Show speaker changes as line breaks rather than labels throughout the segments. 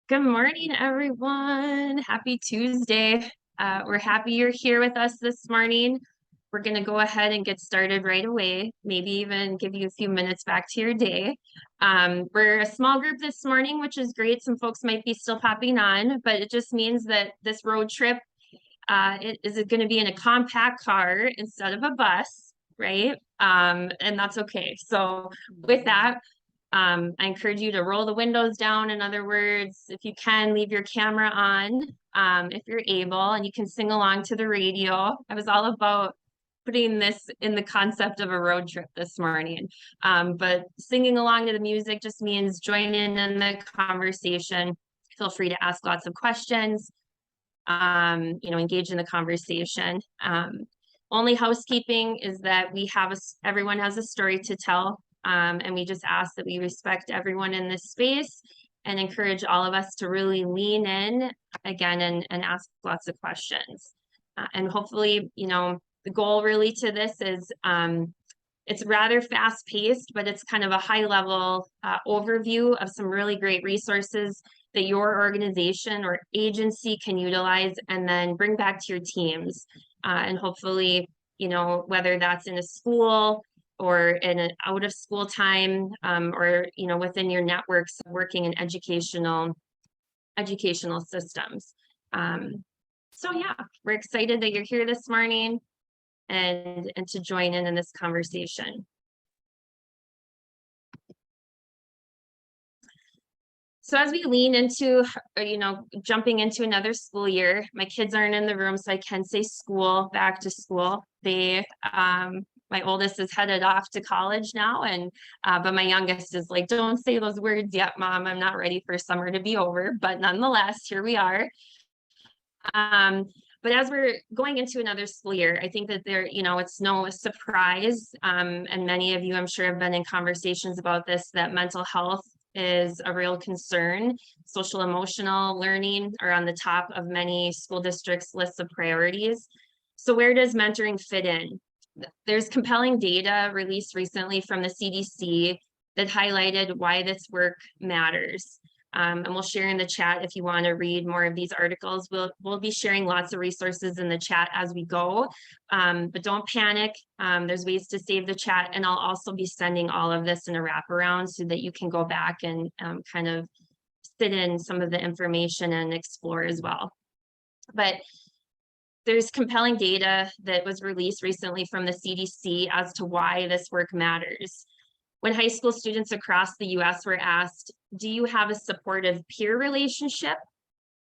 Good morning, everyone. Happy Tuesday. We're happy you're here with us this morning. We're going to go ahead and get started right away, maybe even give you a few minutes back to your day. We're a small group this morning, which is great. Some folks might be still popping on, but it just means that this road trip it is going to be in a compact car instead of a bus, right? And that's okay. So with that, I encourage you to roll the windows down. In other words, if you can, leave your camera on if you're able, and you can sing along to the radio. I was all about putting this in the concept of a road trip this morning. But singing along to the music just means joining in the conversation. Feel free to ask lots of questions, engage in the conversation. Only housekeeping is that everyone has a story to tell. And we just ask that we respect everyone in this space and encourage all of us to really lean in again and ask lots of questions. And hopefully, the goal really to this is it's rather fast paced, but it's kind of a high level overview of some really great resources that your organization or agency can utilize and then bring back to your teams. And hopefully, whether that's in a school or in an out of school time, or within your networks working in educational systems. So yeah, we're excited that you're here this morning and to join in this conversation. So as we lean into, jumping into another school year, my kids aren't in the room, so I can say school, back to school. My oldest is headed off to college now, but my youngest is like, don't say those words yet, Mom. I'm not ready for summer to be over, but nonetheless, here we are. But as we're going into another school year, I think that it's no surprise, and many of you, I'm sure, have been in conversations about this, that mental health is a real concern. Social emotional learning are on the top of many school districts' lists of priorities. So where does mentoring fit in? There's compelling data released recently from the CDC that highlighted why this work matters. And we'll share in the chat if you want to read more of these articles. We'll be sharing lots of resources in the chat as we go, but don't panic. There's ways to save the chat, and I'll also be sending all of this in a wraparound so that you can go back and kind of sit in some of the information and explore as well. But there's compelling data that was released recently from the CDC as to why this work matters. When high school students across the US were asked, do you have a supportive peer relationship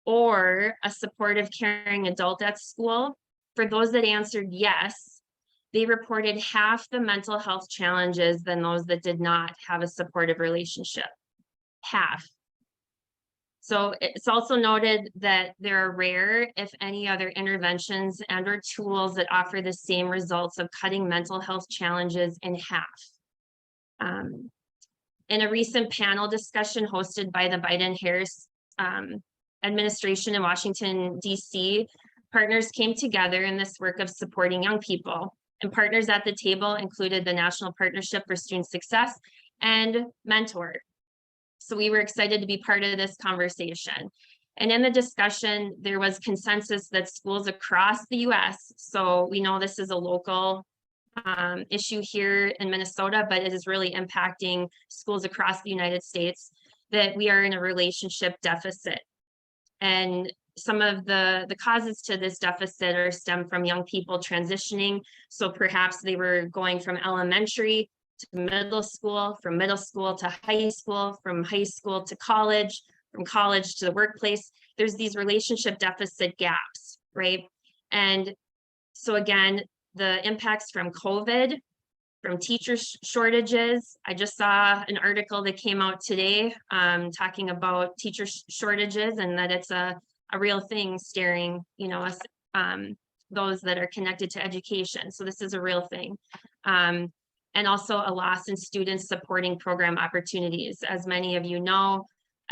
or a supportive, caring adult at school? For those that answered yes, they reported half the mental health challenges than those that did not have a supportive relationship. Half. So it's also noted that there are rare, if any, other interventions and or tools that offer the same results of cutting mental health challenges in half. In a recent panel discussion hosted by the Biden-Harris administration in Washington, D.C., partners came together in this work of supporting young people. And partners at the table included the National Partnership for Student Success and Mentor. So we were excited to be part of this conversation. And in the discussion, there was consensus that schools across the US, so we know this is a local issue here in Minnesota, but it is really impacting schools across the United States, that we are in a relationship deficit. And some of the causes to this deficit are stem from young people transitioning. So perhaps they were going from elementary to middle school, from middle school to high school, from high school to college, from college to the workplace. There's these relationship deficit gaps, right? And so again, the impacts from COVID, from teacher shortages. I just saw an article that came out today talking about teacher shortages, and that it's a real thing staring, us, those that are connected to education. So this is a real thing. And also a loss in students supporting program opportunities. As many of you know,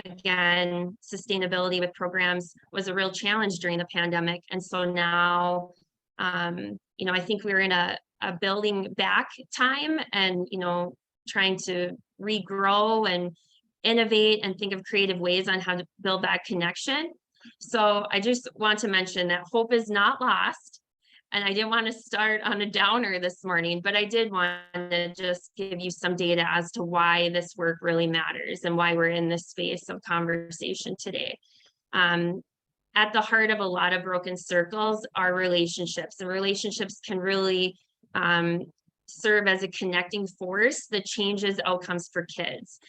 again, sustainability with programs was a real challenge during the pandemic. And so now, I think we're in a building back time and, trying to regrow and innovate and think of creative ways on how to build that connection. So I just want to mention that hope is not lost. And I didn't want to start on a downer this morning, but I did want to just give you some data as to why this work really matters and why we're in this space of conversation today. At the heart of a lot of broken circles are relationships, and relationships can really serve as a connecting force that changes outcomes for kids.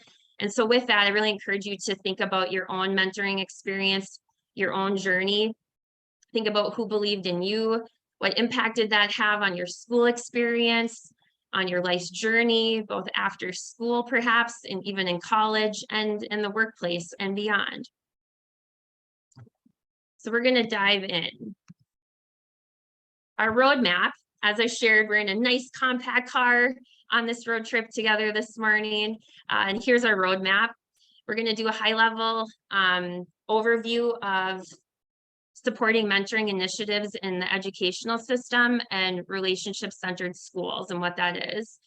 And so with that, I really encourage you to think about your own mentoring experience, your own journey. Think about who believed in you, what impact did that have on your school experience, on your life's journey, both after school perhaps, and even in college and in the workplace and beyond. So we're going to dive in. Our roadmap, as I shared, we're in a nice compact car on this road trip together this morning. And here's our roadmap. We're going to do a high-level overview of supporting mentoring initiatives in the educational system and relationship-centered schools and what that is.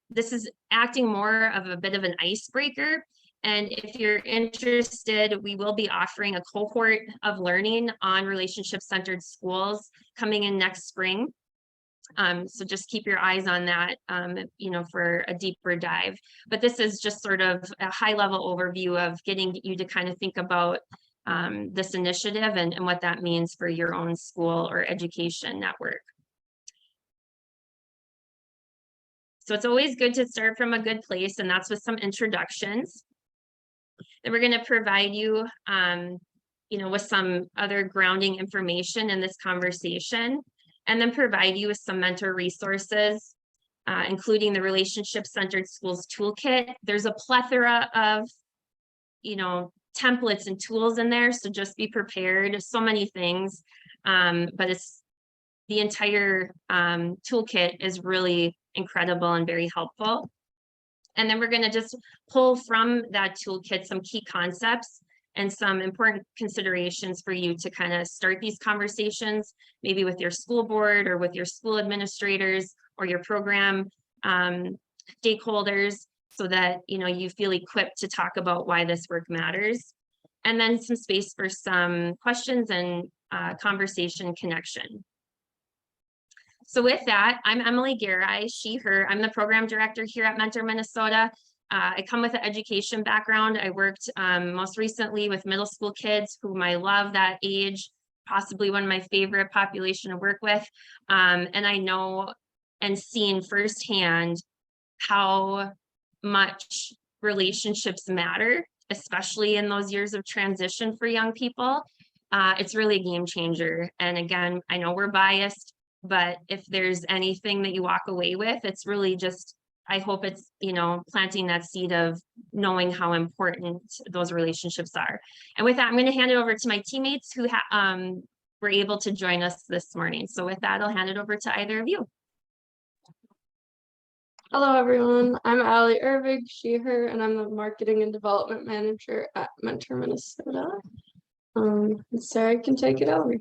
This is acting more of a bit of an icebreaker. And if you're interested, we will be offering a cohort of learning on relationship-centered schools coming in next spring. So just keep your eyes on that, for a deeper dive. But this is just sort of a high-level overview of getting you to kind of think about this initiative and what that means for your own school or education network. So it's always good to start from a good place, and that's with some introductions. Then we're going to provide you, with some other grounding information in this conversation, and then provide you with some mentor resources, including the Relationship-Centered Schools Toolkit. There's a plethora of, templates and tools in there, so just be prepared. So many things, but it's the entire toolkit is really incredible and very helpful. And then we're going to just pull from that toolkit some key concepts and some important considerations for you to kind of start these conversations, maybe with your school board or with your school administrators or your program stakeholders, so that you feel equipped to talk about why this work matters. And then some space for some questions and conversation connection. So with that, I'm Emily Garai, she, her. I'm the program director here at Mentor Minnesota. I come with an education background. I worked most recently with middle school kids, whom I love that age, possibly one of my favorite population to work with. And I know and seen firsthand how much relationships matter, especially in those years of transition for young people. It's really a game changer. And again, I know we're biased, but if there's anything that you walk away with, it's really just, I hope it's, planting that seed of knowing how important those relationships are. And with that, I'm going to hand it over to my teammates who were able to join us this morning. So with that, I'll hand it over to either of you.
Hello, everyone. I'm Allie Ervig, she, her, and I'm the Marketing and Development Manager at Mentor Minnesota. Sarah can take it over.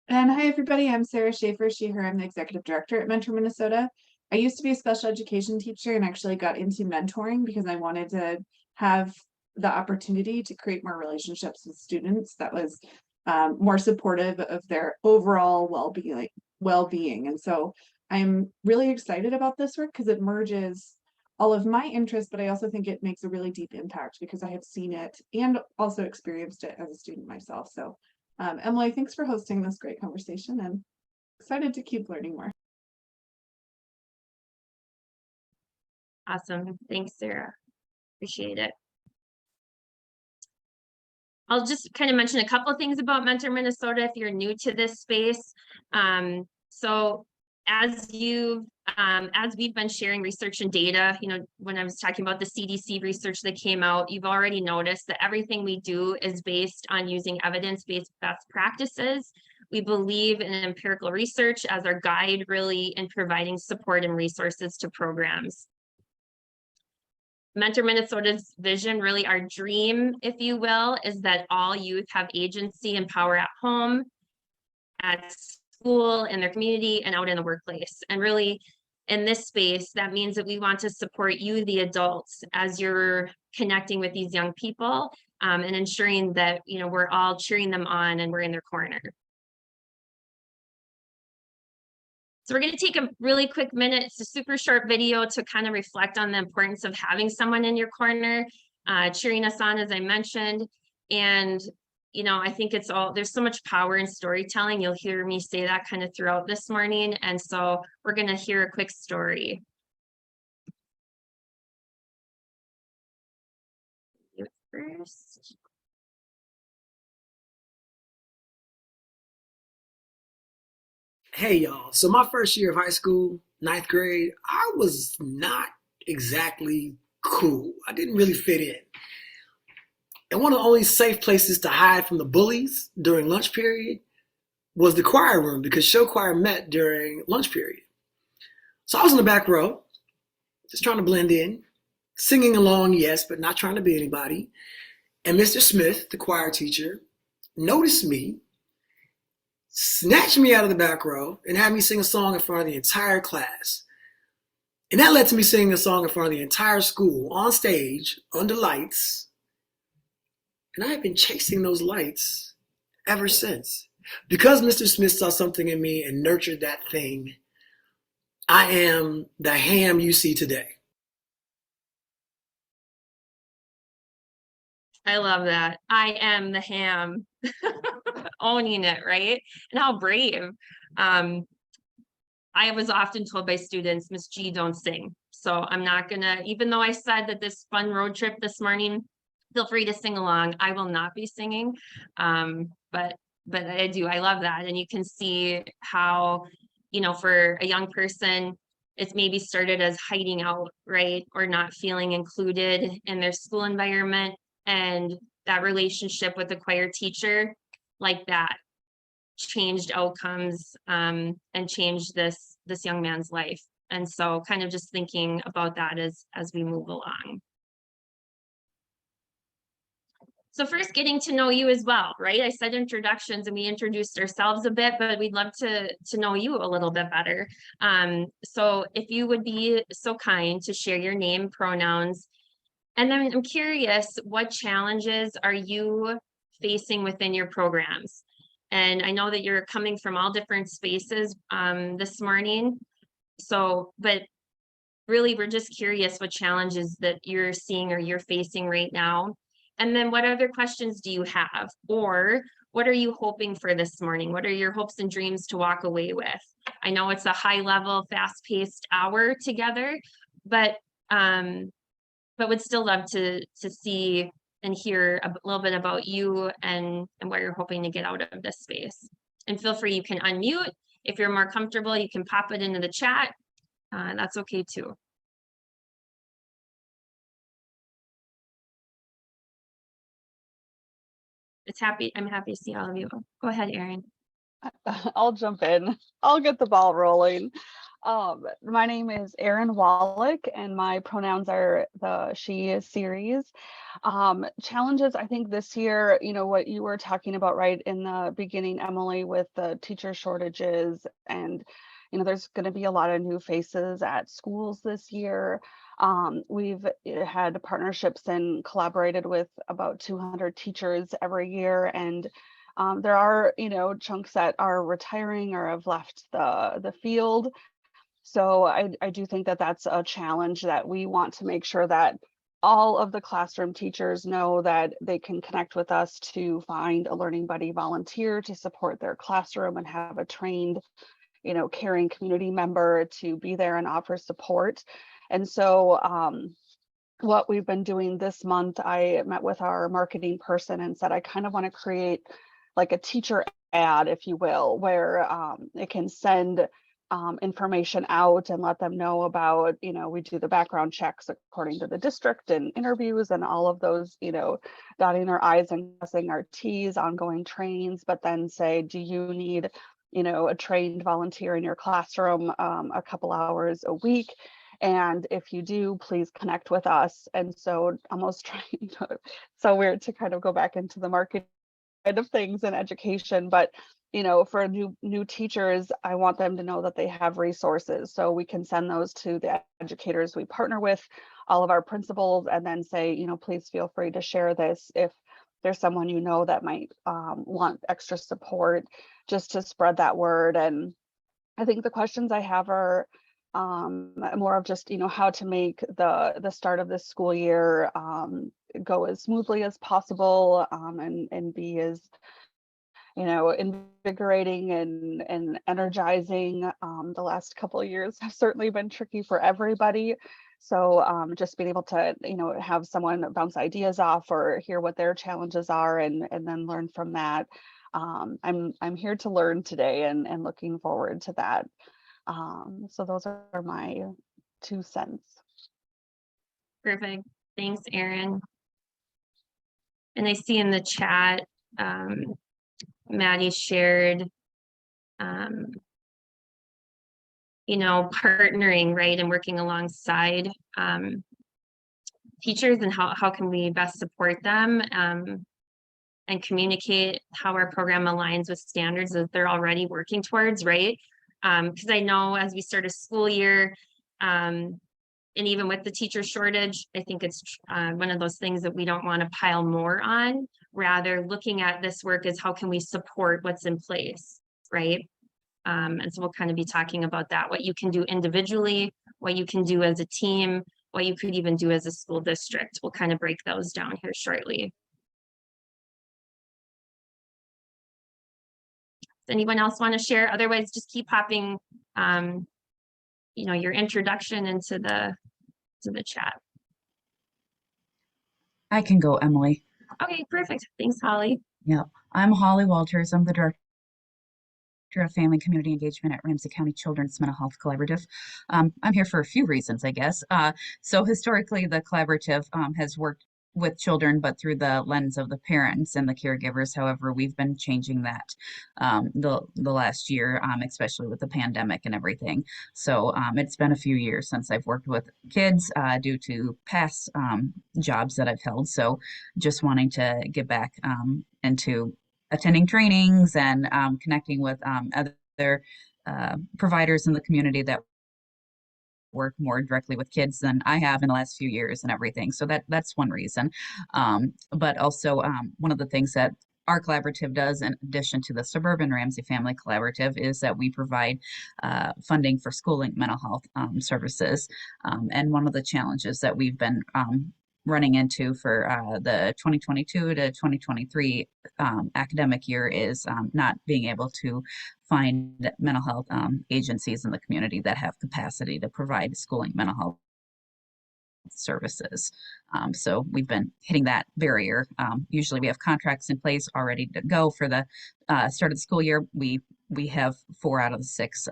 And hi, everybody. I'm Sarah Schaefer, she, her. I'm the Executive Director at Mentor Minnesota. I used to be a special education teacher and actually got into mentoring because I wanted to have the opportunity to create more relationships with students that was more supportive of their overall well-being. And so I'm really excited about this work because it merges all of my interests, but I also think it makes a really deep impact because I have seen it and also experienced it as a student myself. So Emily, thanks for hosting this great conversation and excited to keep learning more.
Awesome. Thanks, Sarah. Appreciate it. I'll just kind of mention a couple of things about Mentor Minnesota if you're new to this space. So as we've been sharing research and data, when I was talking about the CDC research that came out, you've already noticed that everything we do is based on using evidence-based best practices. We believe in empirical research as our guide, really, in providing support and resources to programs. Mentor Minnesota's vision, really our dream, if you will, is that all youth have agency and power at home, at school, in their community, and out in the workplace. And really, in this space, that means that we want to support you, the adults, as you're connecting with these young people, and ensuring that, you know, we're all cheering them on and we're in their corner. So we're going to take a really quick minute. It's a super short video to kind of reflect on the importance of having someone in your corner, cheering us on, as I mentioned. And, you know, I think there's so much power in storytelling. You'll hear me say that kind of throughout this morning. And so we're going to hear a quick story. First.
Hey y'all, so my first year of high school, ninth grade, I was not exactly cool. I didn't really fit in. And one of the only safe places to hide from the bullies during lunch period was the choir room because show choir met during lunch period. So I was in the back row, just trying to blend in, singing along, yes, but not trying to be anybody. And Mr. Smith, the choir teacher, noticed me, snatched me out of the back row, and had me sing a song in front of the entire class. And that led to me singing a song in front of the entire school on stage under lights. And I have been chasing those lights ever since. Because Mr. Smith saw something in me and nurtured that thing, I am the ham you see today.
I love that. I am the ham. Owning it, right? And how brave. I was often told by students, Miss G, don't sing. So I'm not gonna, even though I said that this fun road trip this morning, feel free to sing along. I will not be singing. But I do, I love that. And you can see how, you know, for a young person, it's maybe started as hiding out, right? Or not feeling included in their school environment. And that relationship with the choir teacher, like that, changed outcomes, and changed this young man's life. And so kind of just thinking about that as we move along. So first, getting to know you as well, right? I said introductions and we introduced ourselves a bit, but we'd love to know you a little bit better. So if you would be so kind to share your name, pronouns, and then I'm curious, what challenges are you facing within your programs? And I know that you're coming from all different spaces this morning. So, but really, we're just curious what challenges that you're seeing or you're facing right now. And then what other questions do you have? Or what are you hoping for this morning? What are your hopes and dreams to walk away with? I know it's a high level, fast paced hour together, but would still love to see and hear a little bit about you and what you're hoping to get out of this space. And feel free, you can unmute. If you're more comfortable, you can pop it into the chat. That's okay too. I'm happy to see all of you. Go ahead, Erin.
I'll jump in. I'll get the ball rolling. My name is Erin Wallach, and my pronouns are the she series. Challenges, I think this year, you know, what you were talking about right in the beginning, Emily, with the teacher shortages, and you know, there's going to be a lot of new faces at schools this year. We've had partnerships and collaborated with about 200 teachers every year, and there are, you know, chunks that are retiring or have left the field. So I do think that that's a challenge that we want to make sure that all of the classroom teachers know that they can connect with us to find a Learning Buddy volunteer to support their classroom and have a trained, you know, caring community member to be there and offer support. And so what we've been doing this month, I met with our marketing person and said, I kind of want to create like a teacher ad, if you will, where it can send information out and let them know about, you know, we do the background checks according to the district and interviews and all of those, you know, dotting our I's and crossing our T's, ongoing trainings, but then say, do you need, you know, a trained volunteer in your classroom a couple hours a week? And if you do, please connect with us. And so almost trying to, so weird to kind of go back into the marketing of things and education, but for new teachers, I want them to know that they have resources. So we can send those to the educators we partner with, all of our principals, and then say, please feel free to share this if there's someone that might want extra support, just to spread that word. And I think the questions I have are more of just, how to make the start of this school year go as smoothly as possible, and be as invigorating and energizing. The last couple of years have certainly been tricky for everybody. So just being able to, have someone bounce ideas off or hear what their challenges are, and then learn from that. I'm here to learn today, and looking forward to that. So those are my 2 cents.
Perfect. Thanks, Erin. And I see in the chat, Maddie shared, partnering, right, and working alongside teachers, and how can we best support them, and communicate how our program aligns with standards that they're already working towards, right? Because I know as we start a school year, and even with the teacher shortage, I think it's one of those things that we don't want to pile more on. Rather, looking at this work as how can we support what's in place, right? And so we'll kind of be talking about that, what you can do individually, what you can do as a team, what you could even do as a school district. We'll kind of break those down here shortly. Does anyone else want to share? Otherwise, just keep popping, your introduction into the chat.
I can go, Emily.
Okay, perfect. Thanks, Holly.
Yeah, I'm Holly Walters. I'm the Director of Family and Community Engagement at Ramsey County Children's Mental Health Collaborative. I'm here for a few reasons, I guess. So historically, the collaborative has worked with children, but through the lens of the parents and the caregivers. However, we've been changing that the last year, especially with the pandemic and everything. So it's been a few years since I've worked with kids due to past jobs that I've held. So just wanting to get back into attending trainings and connecting with other providers in the community that work more directly with kids than I have in the last few years and everything. So that's one reason. But also one of the things that our collaborative does, in addition to the Suburban Ramsey Family Collaborative, is that we provide funding for school-linked mental health services. And one of the challenges that we've been running into for the 2022 to 2023 academic year is not being able to find mental health agencies in the community that have capacity to provide schooling mental health services. So we've been hitting that barrier. Usually we have contracts in place already to go for the start of the school year. We have 4 out of the 6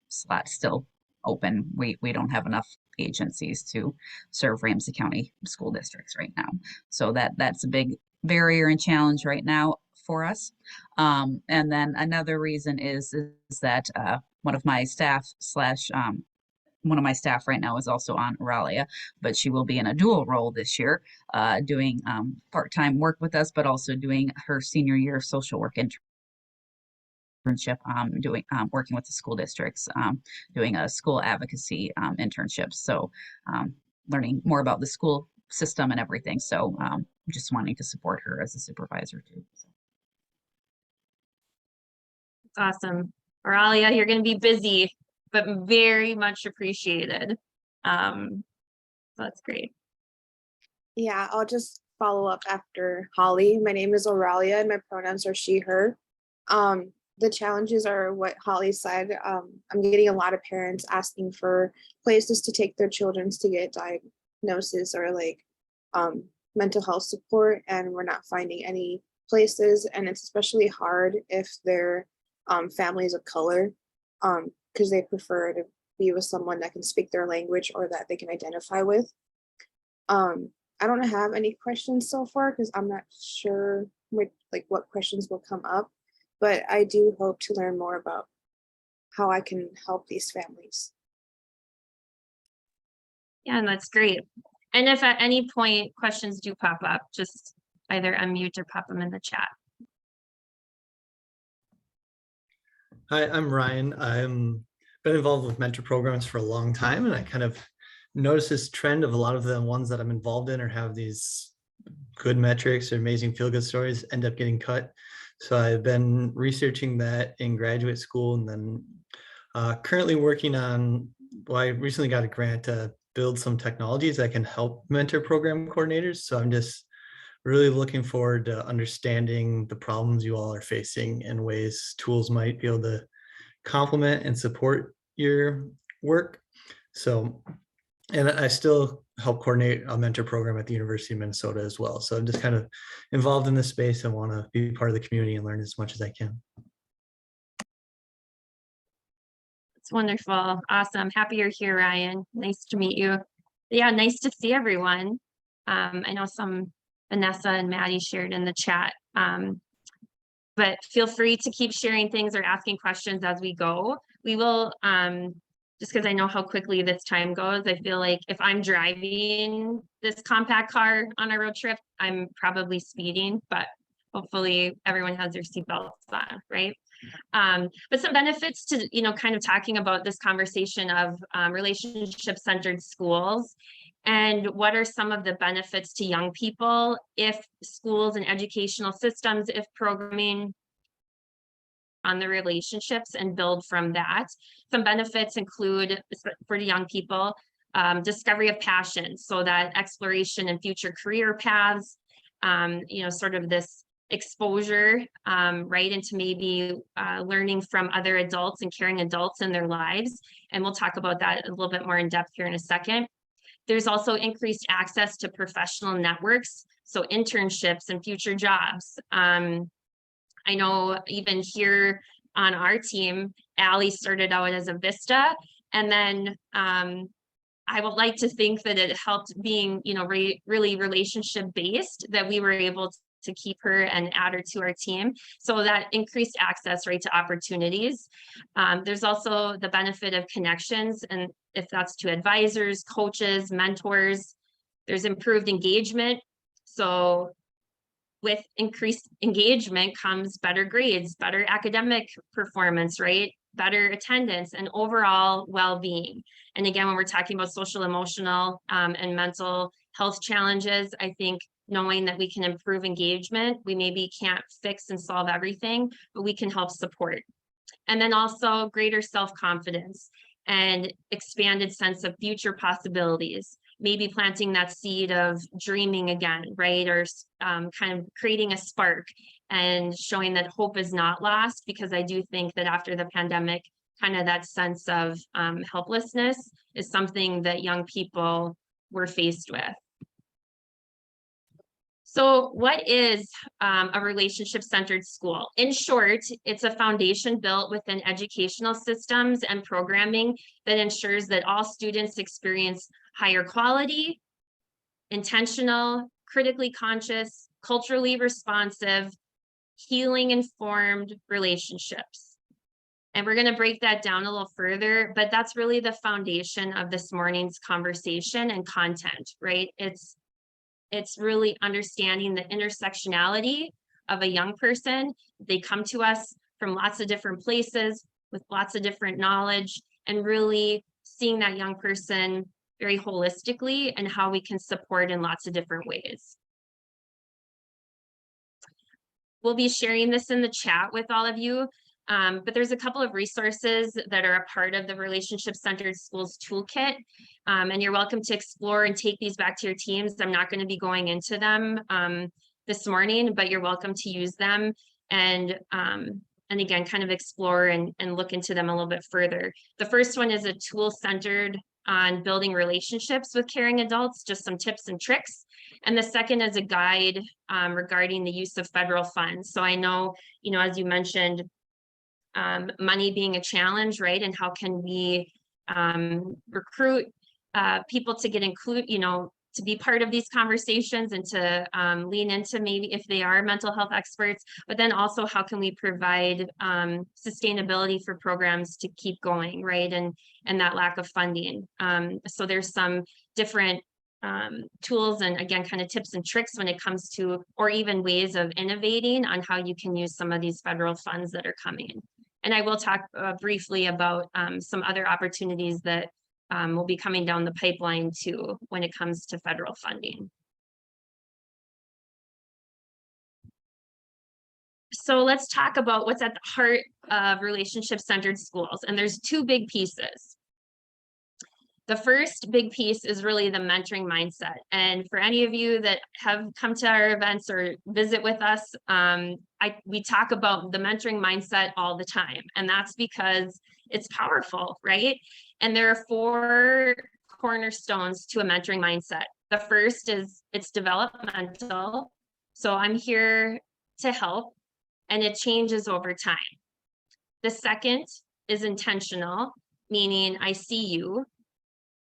slots still open. We don't have enough agencies to serve Ramsey County school districts right now. So that's a big barrier and challenge right now for us. And then another reason is that one of my staff right now is also on Ralia, but she will be in a dual role this year, doing part-time work with us, but also doing her senior year social work internship, working with the school districts, doing a school advocacy internship. So learning more about the school system and everything. So just wanting to support her as a supervisor too. So.
That's awesome. Oralia, you're going to be busy, but very much appreciated. That's great.
Yeah, I'll just follow up after Holly. My name is Oralia and my pronouns are she, her. The challenges are what Holly said. I'm getting a lot of parents asking for places to take their children to get diagnosis or like mental health support, and we're not finding any places. And it's especially hard if they're families of color, because they prefer to be with someone that can speak their language or that they can identify with. I don't have any questions so far because I'm not sure what questions will come up, but I do hope to learn more about how I can help these families.
Yeah, and that's great. And if at any point questions do pop up, just either unmute or pop them in the chat.
Hi, I'm Ryan. I'm been involved with mentor programs for a long time, and I kind of noticed this trend of a lot of the ones that I'm involved in or have these good metrics or amazing feel-good stories end up getting cut. So I've been researching that in graduate school, and then currently working on, well, I recently got a grant to build some technologies that can help mentor program coordinators. So I'm just really looking forward to understanding the problems you all are facing and ways tools might be able to complement and support your work. So, and I still help coordinate a mentor program at the University of Minnesota as well. So I'm just kind of involved in this space and want to be part of the community and learn as much as I can.
It's wonderful. Awesome. Happy you're here, Ryan. Nice to meet you. Yeah, nice to see everyone. I know some Vanessa and Maddie shared in the chat. But feel free to keep sharing things or asking questions as we go. We will, just because I know how quickly this time goes, I feel like if I'm driving this compact car on a road trip, I'm probably speeding, but hopefully everyone has their seatbelts on, right? But some benefits to, kind of talking about this conversation of relationship-centered schools, and what are some of the benefits to young people if schools and educational systems, if programming on the relationships and build from that. Some benefits include, for the young people, discovery of passion, so that exploration and future career paths, sort of this exposure right into maybe learning from other adults and caring adults in their lives. And we'll talk about that a little bit more in depth here in a second. There's also increased access to professional networks, so internships and future jobs. I know even here on our team, Allie started out as a Vista, and then I would like to think that it helped being, really relationship based, that we were able to keep her and add her to our team. So that increased access, right, to opportunities. There's also the benefit of connections, and if that's to advisors, coaches, mentors. There's improved engagement. So with increased engagement comes better grades, better academic performance, right? Better attendance and overall well-being. And again, when we're talking about social, emotional, and mental health challenges, I think knowing that we can improve engagement, we maybe can't fix and solve everything, but we can help support. And then also greater self-confidence and expanded sense of future possibilities, maybe planting that seed of dreaming again, right? Or kind of creating a spark and showing that hope is not lost, because I do think that after the pandemic, kind of that sense of helplessness is something that young people were faced with. So what is a relationship-centered school? In short, it's a foundation built within educational systems and programming that ensures that all students experience higher quality, intentional, critically conscious, culturally responsive, healing-informed relationships. And we're going to break that down a little further, but that's really the foundation of this morning's conversation and content, right? It's really understanding the intersectionality of a young person. They come to us from lots of different places with lots of different knowledge, and really seeing that young person very holistically and how we can support in lots of different ways. We'll be sharing this in the chat with all of you, but there's a couple of resources that are a part of the Relationship-Centered Schools Toolkit, and you're welcome to explore and take these back to your teams. I'm not going to be going into them this morning, but you're welcome to use them and again, kind of explore and look into them a little bit further. The first one is a tool centered on building relationships with caring adults, just some tips and tricks. And the second is a guide regarding the use of federal funds. So I know, as you mentioned, money being a challenge, right? And how can we recruit people to get included, to be part of these conversations and to lean into maybe if they are mental health experts, but then also how can we provide sustainability for programs to keep going, right? And that lack of funding. So there's some different tools and again, kind of tips and tricks when it comes to, or even ways of innovating on how you can use some of these federal funds that are coming. And I will talk briefly about some other opportunities that will be coming down the pipeline too when it comes to federal funding. So let's talk about what's at the heart of relationship-centered schools. And there's two big pieces. The first big piece is really the mentoring mindset. And for any of you that have come to our events or visit with us, we talk about the mentoring mindset all the time. And that's because it's powerful, right? And there are 4 cornerstones to a mentoring mindset. The first is it's developmental. So I'm here to help, and it changes over time. The second is intentional, meaning I see you.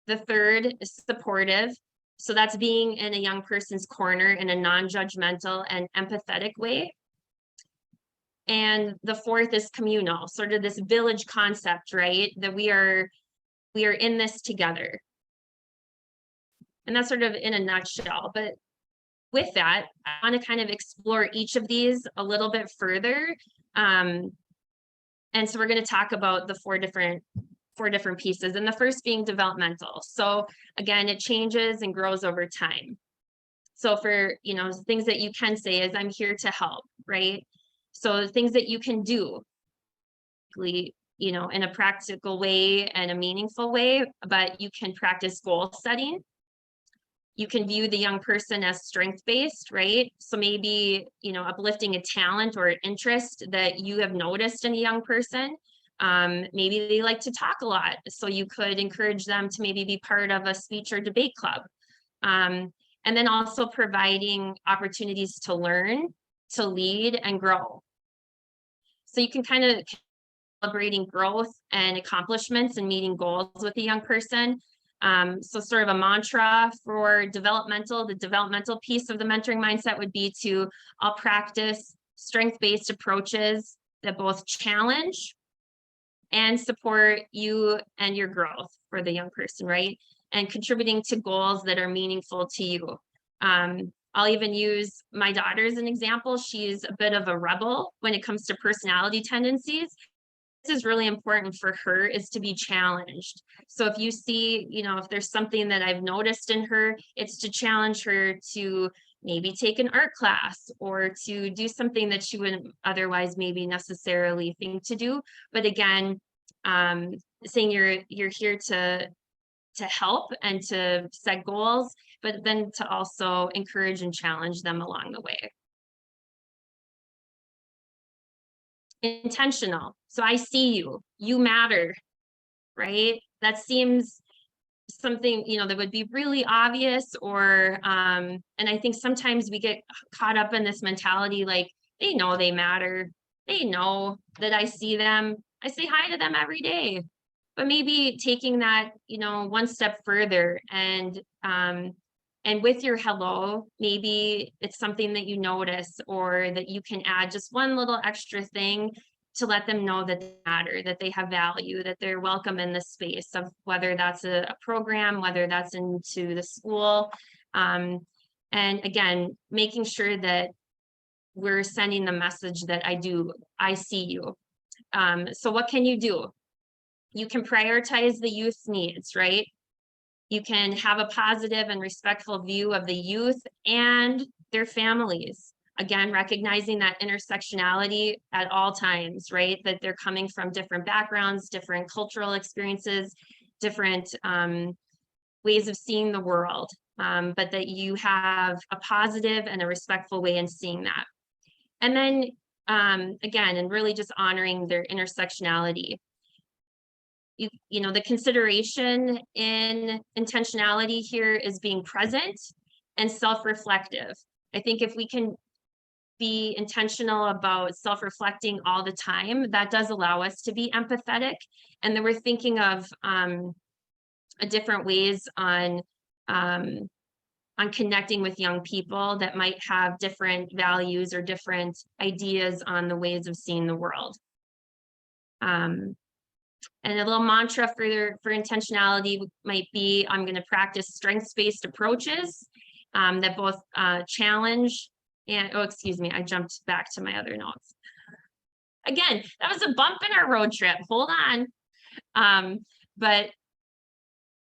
The third is supportive. So that's being in a young person's corner in a non-judgmental and empathetic way. And the fourth is communal, sort of this village concept, right? That we are in this together. And that's sort of in a nutshell. But with that, I want to kind of explore each of these a little bit further. And so we're going to talk about the four different pieces, and the first being developmental. So again, it changes and grows over time. So for, things that you can say is I'm here to help, right? So things that you can do, in a practical way and a meaningful way, but you can practice goal setting. You can view the young person as strength-based, right? So maybe, uplifting a talent or an interest that you have noticed in a young person. Maybe they like to talk a lot. So you could encourage them to maybe be part of a speech or debate club. And then also providing opportunities to learn, to lead, and grow. So you can kind of celebrating growth and accomplishments and meeting goals with a young person. So sort of a mantra for the developmental piece of the mentoring mindset would be I'll practice strength-based approaches that both challenge and support you and your growth for the young person, right? And contributing to goals that are meaningful to you. I'll even use my daughter as an example. She's a bit of a rebel when it comes to personality tendencies. This is really important for her, is to be challenged. So if you see, if there's something that I've noticed in her, it's to challenge her to maybe take an art class or to do something that she wouldn't otherwise maybe necessarily think to do. But again, saying you're here to help and to set goals, but then to also encourage and challenge them along the way. Intentional. So I see you, you matter, right? That seems something, that would be really obvious, or, and I think sometimes we get caught up in this mentality, like, they know they matter. They know that I see them. I say hi to them every day. But maybe taking that, one step further, and with your hello, maybe it's something that you notice, or that you can add just one little extra thing to let them know that they matter, that they have value, that they're welcome in the space of whether that's a program, whether that's into the school. And again, making sure that we're sending the message that I see you. So what can you do? You can prioritize the youth's needs, right? You can have a positive and respectful view of the youth and their families. Again, recognizing that intersectionality at all times, right? That they're coming from different backgrounds, different cultural experiences, different ways of seeing the world, but that you have a positive and a respectful way in seeing that. And then, again, and really just honoring their intersectionality. The consideration in intentionality here is being present and self-reflective. I think if we can be intentional about self-reflecting all the time, that does allow us to be empathetic. And then we're thinking of different ways on connecting with young people that might have different values or different ideas on the ways of seeing the world. And a little mantra for intentionality might be, I'm going to practice strengths-based approaches that both challenge and, I jumped back to my other notes. Again, that was a bump in our road trip. Hold on. But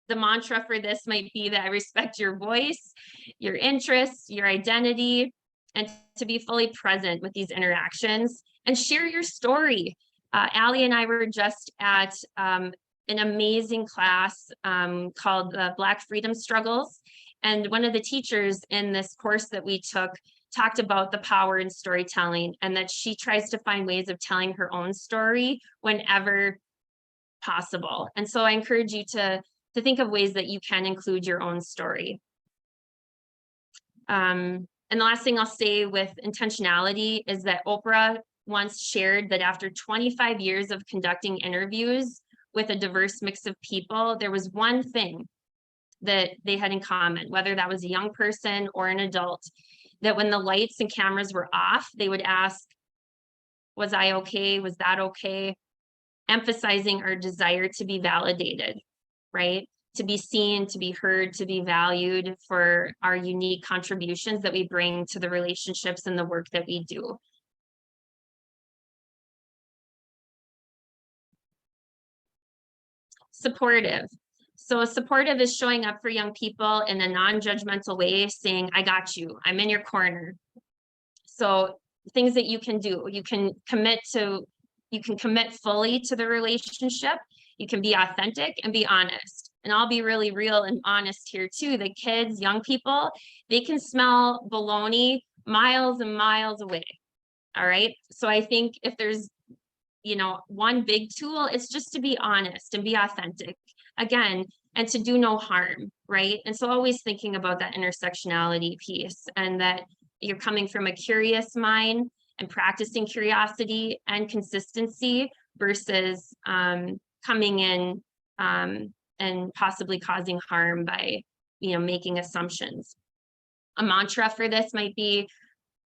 the mantra for this might be that I respect your voice, your interests, your identity, and to be fully present with these interactions and share your story. Allie and I were just at an amazing class called the Black Freedom Struggles. And one of the teachers in this course that we took talked about the power in storytelling, and that she tries to find ways of telling her own story whenever possible. And so I encourage you to think of ways that you can include your own story. And the last thing I'll say with intentionality is that Oprah once shared that after 25 years of conducting interviews with a diverse mix of people, there was one thing that they had in common, whether that was a young person or an adult, that when the lights and cameras were off, they would ask, was I okay? Was that okay? Emphasizing our desire to be validated, right? To be seen, to be heard, to be valued for our unique contributions that we bring to the relationships and the work that we do. Supportive. So supportive is showing up for young people in a non-judgmental way, saying, I got you, I'm in your corner. So things that you can do, you can commit fully to the relationship, you can be authentic and be honest. And I'll be really real and honest here too. The kids, young people, they can smell baloney miles and miles away. All right. So I think if there's, one big tool, it's just to be honest and be authentic again, and to do no harm. Right. And so always thinking about that intersectionality piece, and that you're coming from a curious mind and practicing curiosity and consistency versus coming in and possibly causing harm by, making assumptions. A mantra for this might be,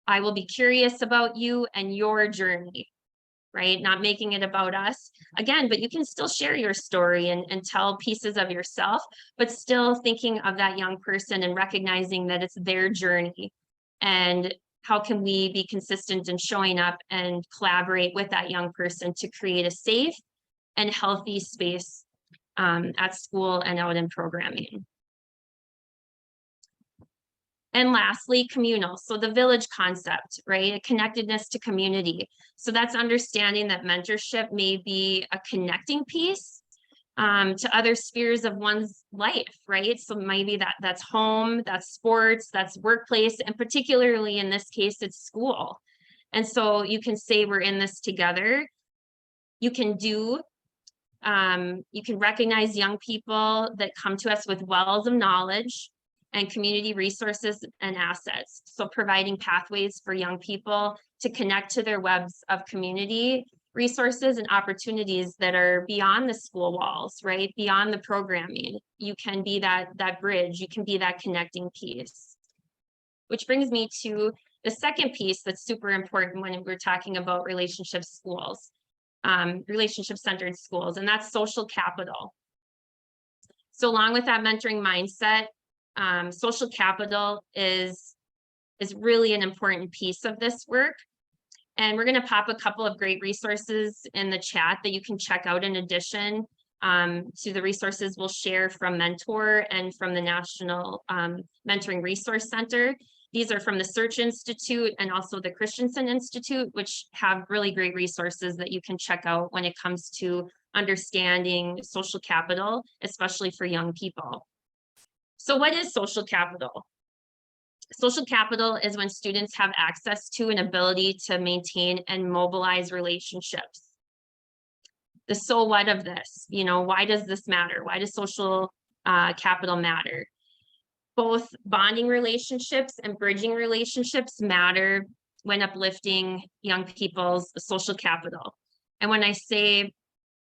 I will be curious about you and your journey, right? Not making it about us again, but you can still share your story and tell pieces of yourself, but still thinking of that young person and recognizing that it's their journey. And how can we be consistent in showing up and collaborate with that young person to create a safe and healthy space at school and out in programming. And lastly, communal. So the village concept, right? A connectedness to community. So that's understanding that mentorship may be a connecting piece to other spheres of one's life, right? So maybe that's home, that's sports, that's workplace, and particularly in this case, it's school. And so you can say we're in this together. You can recognize young people that come to us with wells of knowledge and community resources and assets. So providing pathways for young people to connect to their webs of community resources and opportunities that are beyond the school walls, right? Beyond the programming. You can be that bridge, you can be that connecting piece. Which brings me to the second piece that's super important when we're talking about relationship schools, relationship-centered schools, and that's social capital. So along with that mentoring mindset, social capital is really an important piece of this work. And we're going to pop a couple of great resources in the chat that you can check out in addition to the resources we'll share from Mentor and from the National Mentoring Resource Center. These are from the Search Institute and also the Christensen Institute, which have really great resources that you can check out when it comes to understanding social capital, especially for young people. So what is social capital? Social capital is when students have access to an ability to maintain and mobilize relationships. The so what of this? Why does this matter? Why does social capital matter? Both bonding relationships and bridging relationships matter when uplifting young people's social capital. And when I say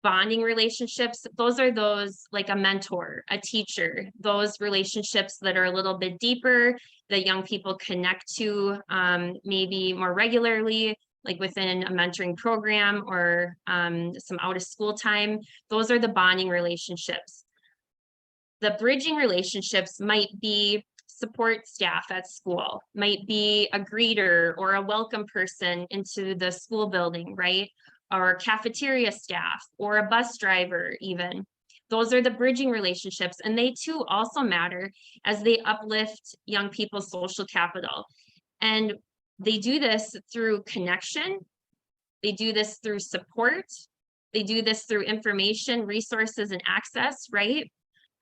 bonding relationships, those are those like a mentor, a teacher, those relationships that are a little bit deeper, that young people connect to maybe more regularly, like within a mentoring program or some out of school time. Those are the bonding relationships. The bridging relationships might be support staff at school, might be a greeter or a welcome person into the school building, right? Or cafeteria staff or a bus driver even. Those are the bridging relationships, and they too also matter as they uplift young people's social capital. And they do this through connection. They do this through support. They do this through information, resources, and access, right?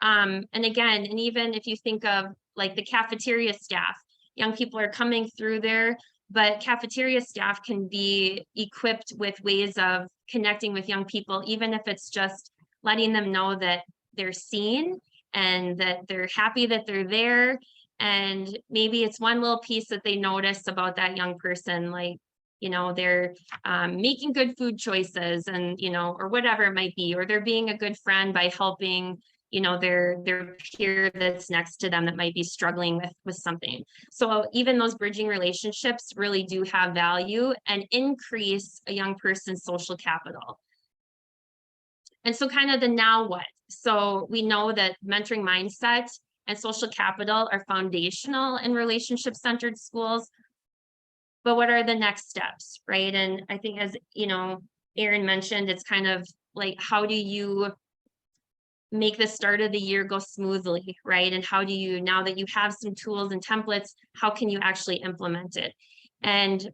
And again, and even if you think of like the cafeteria staff, young people are coming through there, but cafeteria staff can be equipped with ways of connecting with young people, even if it's just letting them know that they're seen and that they're happy that they're there. And maybe it's one little piece that they notice about that young person, like, you know, they're making good food choices and, you know, or whatever it might be, or they're being a good friend by helping, you know, their peer that's next to them that might be struggling with something. So even those bridging relationships really do have value and increase a young person's social capital. And so kind of the now what? So we know that mentoring mindset and social capital are foundational in relationship-centered schools. But what are the next steps, right? And I think, as you know, Erin mentioned, it's kind of like, how do you make the start of the year go smoothly, right? And how do you, now that you have some tools and templates, how can you actually implement it? And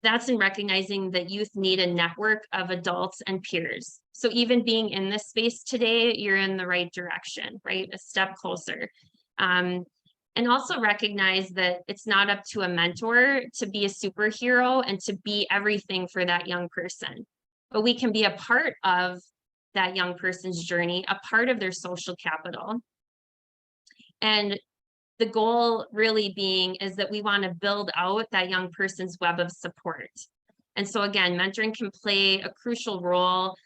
that's in recognizing that youth need a network of adults and peers. So even being in this space today, you're in the right direction, right? A step closer. And also recognize that it's not up to a mentor to be a superhero and to be everything for that young person, but we can be a part of that young person's journey, a part of their social capital. And the goal really being is that we want to build out that young person's web of support. And so again, mentoring can play a crucial role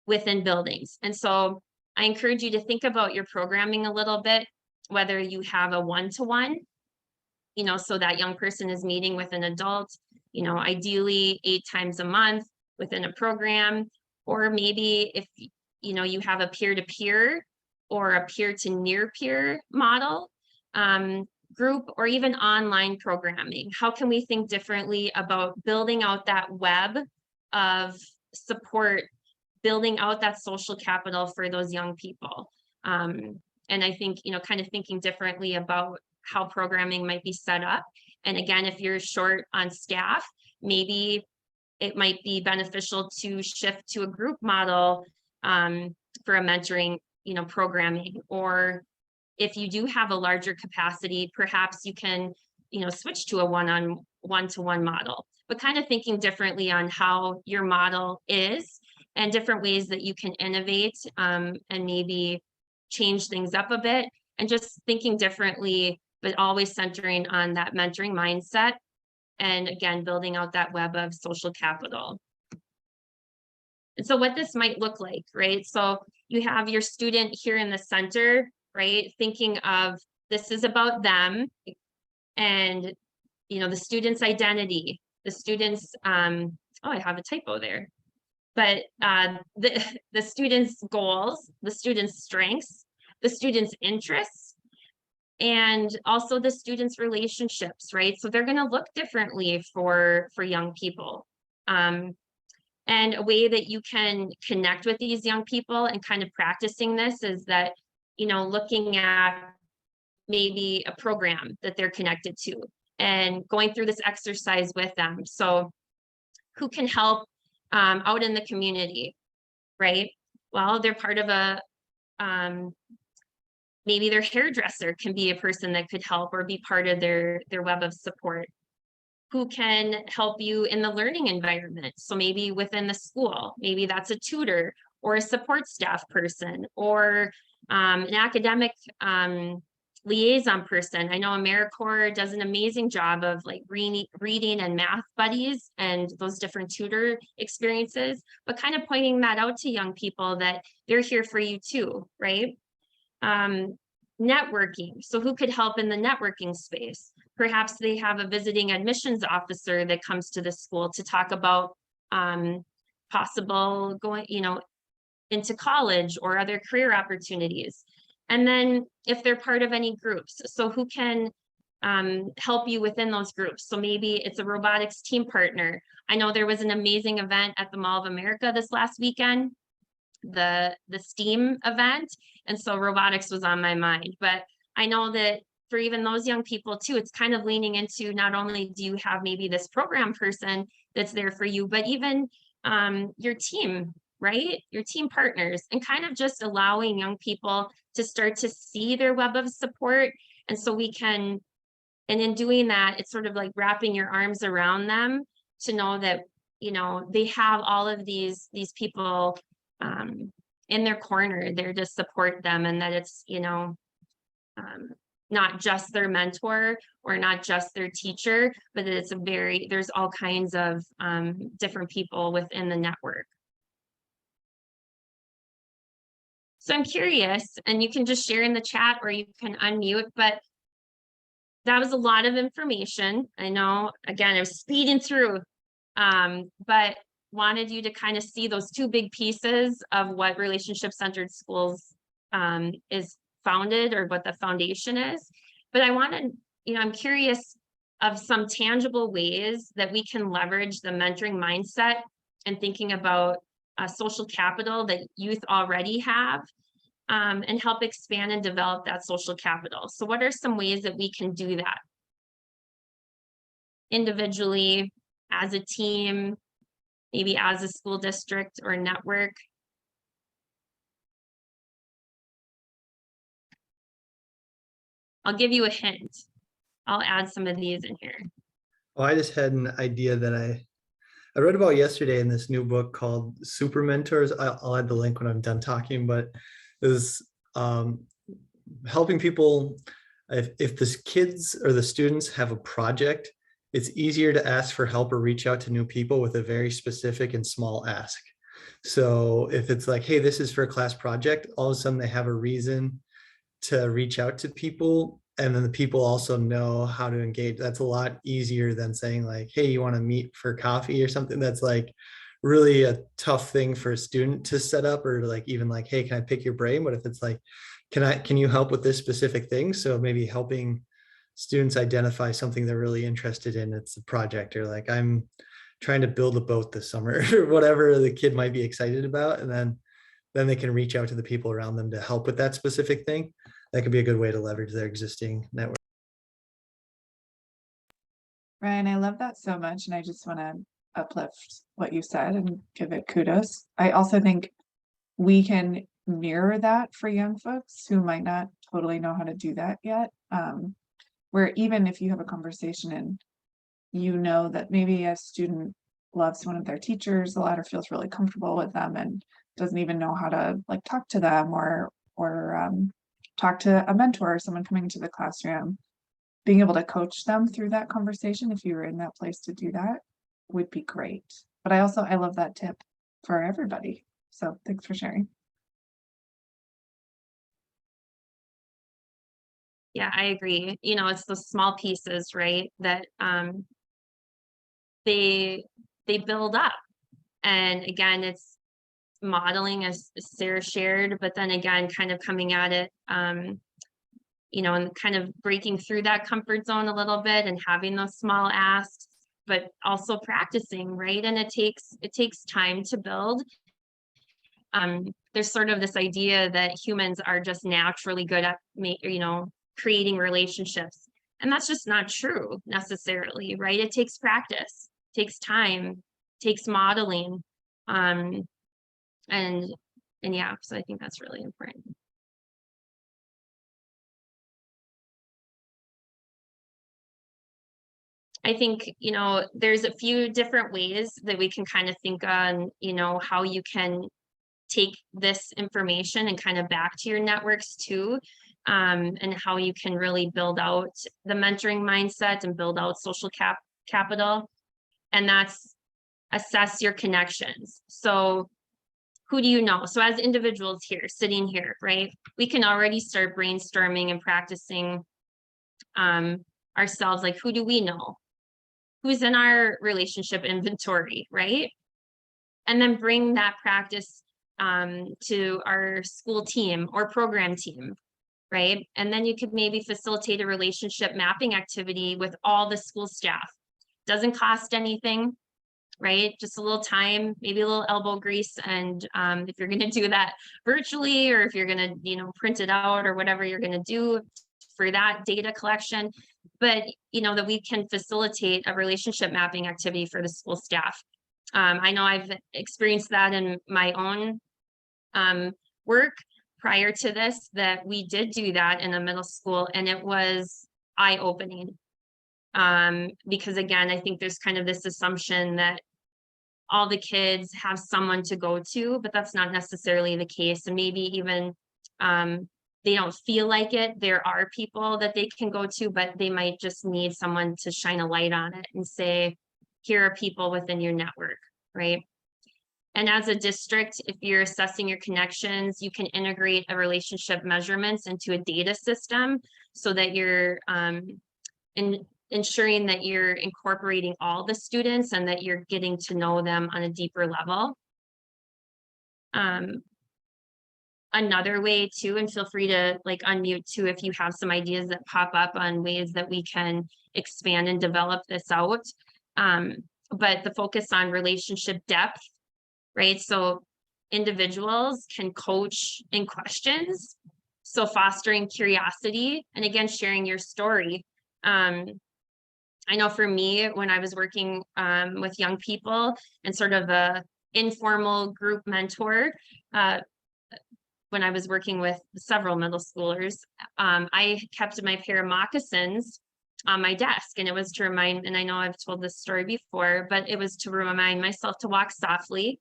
within buildings. And so I encourage you to think about your programming a little bit, whether you have a one-to-one, you know, so that young person is meeting with an adult, you know, ideally 8 times a month within a program, or maybe if, you know, you have a peer-to-peer or a peer-to-near-peer model, group, or even online programming. How can we think differently about building out that web of support, building out that social capital for those young people? And I think, you know, kind of thinking differently about how programming might be set up. And again, if you're short on staff, maybe it might be beneficial to shift to a group model for a mentoring, you know, programming. Or if you do have a larger capacity, perhaps you can, you know, switch to a one-to-one model, but kind of thinking differently on how your model is and different ways that you can innovate and maybe change things up a bit, and just thinking differently, but always centering on that mentoring mindset. And again, building out that web of social capital. And so what this might look like, right? So you have your student here in the center, right? Thinking of, this is about them and, you know, the student's identity, the student's, oh, I have a typo there. But the student's goals, the student's strengths, the student's interests, and also the students' relationships, right? So they're going to look differently for young people. And a way that you can connect with these young people and kind of practicing this is that, you know, looking at maybe a program that they're connected to and going through this exercise with them. So who can help out in the community, right? Well, they're part of a, maybe their hairdresser can be a person that could help or be part of their web of support. Who can help you in the learning environment? So maybe within the school, maybe that's a tutor or a support staff person, or an academic liaison person. I know AmeriCorps does an amazing job of like reading and math buddies and those different tutor experiences, but kind of pointing that out to young people that they're here for you too, right? Networking. So who could help in the networking space? Perhaps they have a visiting admissions officer that comes to the school to talk about possible going, you know, into college or other career opportunities. And then if they're part of any groups, so who can help you within those groups. So maybe it's a robotics team partner. I know there was an amazing event at the Mall of America this last weekend, the STEAM event. And so robotics was on my mind, but I know that for even those young people too, it's kind of leaning into not only do you have maybe this program person that's there for you, but even your team, right? Your team partners, and kind of just allowing young people to start to see their web of support. And so we can, and in doing that, it's sort of like wrapping your arms around them to know that, you know, they have all of these people in their corner there to support them, and that it's, you know, not just their mentor or not just their teacher, but that it's there's all kinds of different people within the network. So I'm curious, and you can just share in the chat or you can unmute, but that was a lot of information. I know, again, I was speeding through, but wanted you to kind of see those two big pieces of what relationship-centered schools is founded, or what the foundation is. But I wanted, you know, I'm curious of some tangible ways that we can leverage the mentoring mindset and thinking about social capital that youth already have, and help expand and develop that social capital. So what are some ways that we can do that? Individually, as a team, maybe as a school district or network? I'll give you a hint. I'll add some of these in here.
Well, I just had an idea that I read about yesterday in this new book called Super Mentors. I'll add the link when I'm done talking, but it was helping people. If the kids or the students have a project, it's easier to ask for help or reach out to new people with a very specific and small ask. So if it's like, hey, this is for a class project, all of a sudden they have a reason to reach out to people, and then the people also know how to engage. That's a lot easier than saying like, hey, you want to meet for coffee or something. That's like really a tough thing for a student to set up, or like even like, hey, can I pick your brain? But if it's like, can you help with this specific thing? So maybe helping students identify something they're really interested in. It's a project, or like, I'm trying to build a boat this summer, or whatever the kid might be excited about. And then they can reach out to the people around them to help with that specific thing. That could be a good way to leverage their existing network.
Ryan, I love that so much. And I just want to uplift what you said and give it kudos. I also think we can mirror that for young folks who might not totally know how to do that yet. Where even if you have a conversation and you know that maybe a student loves one of their teachers a lot or feels really comfortable with them and doesn't even know how to like talk to them or talk to a mentor or someone coming into the classroom, being able to coach them through that conversation, if you were in that place to do that, would be great. But I love that tip for everybody. So thanks for sharing.
Yeah, I agree. You know, it's those small pieces, right, that they build up. And again, it's modeling, as Sarah shared, but then again, kind of coming at it, you know, and kind of breaking through that comfort zone a little bit and having those small asks, but also practicing, right? And it takes time to build. There's sort of this idea that humans are just naturally good at, you know, creating relationships. And that's just not true necessarily, right? It takes practice, takes time, takes modeling. And yeah, so I think that's really important. I think, you know, there's a few different ways that we can kind of think on, you know, how you can take this information and kind of back to your networks too, and how you can really build out the mentoring mindset and build out social capital. And that's assess your connections. So who do you know? So as individuals here, sitting here, right, we can already start brainstorming and practicing ourselves, like, who do we know? Who's in our relationship inventory, right? And then bring that practice to our school team or program team. right? And then you could maybe facilitate a relationship mapping activity with all the school staff. Doesn't cost anything, right? Just a little time, maybe a little elbow grease. And if you're going to do that virtually, or if you're going to, you know, print it out or whatever you're going to do for that data collection, but, you know, that we can facilitate a relationship mapping activity for the school staff. I know I've experienced that in my own work prior to this, that we did do that in a middle school, and it was eye-opening. Because again, I think there's kind of this assumption that all the kids have someone to go to, but that's not necessarily the case. And maybe even they don't feel like it. There are people that they can go to, but they might just need someone to shine a light on it and say, here are people within your network, right? And as a district, if you're assessing your connections, you can integrate a relationship measurements into a data system so that you're ensuring that you're incorporating all the students and that you're getting to know them on a deeper level. Another way too, and feel free to like unmute too if you have some ideas that pop up on ways that we can expand and develop this out. But the focus on relationship depth, right? So individuals can coach in questions. So fostering curiosity, and again, sharing your story. I know for me, when I was working with young people and sort of a informal group mentor, when I was working with several middle schoolers, I kept my pair of moccasins on my desk, and it was to remind, and I know I've told this story before, but it was to remind myself to walk softly.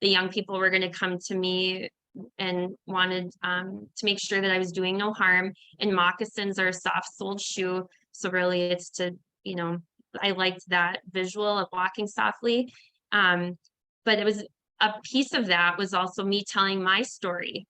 The young people were going to come to me and wanted to make sure that I was doing no harm. And moccasins are a soft-soled shoe, so really it's to, you know, I liked that visual of walking softly. But it was a piece of that was also me telling my story.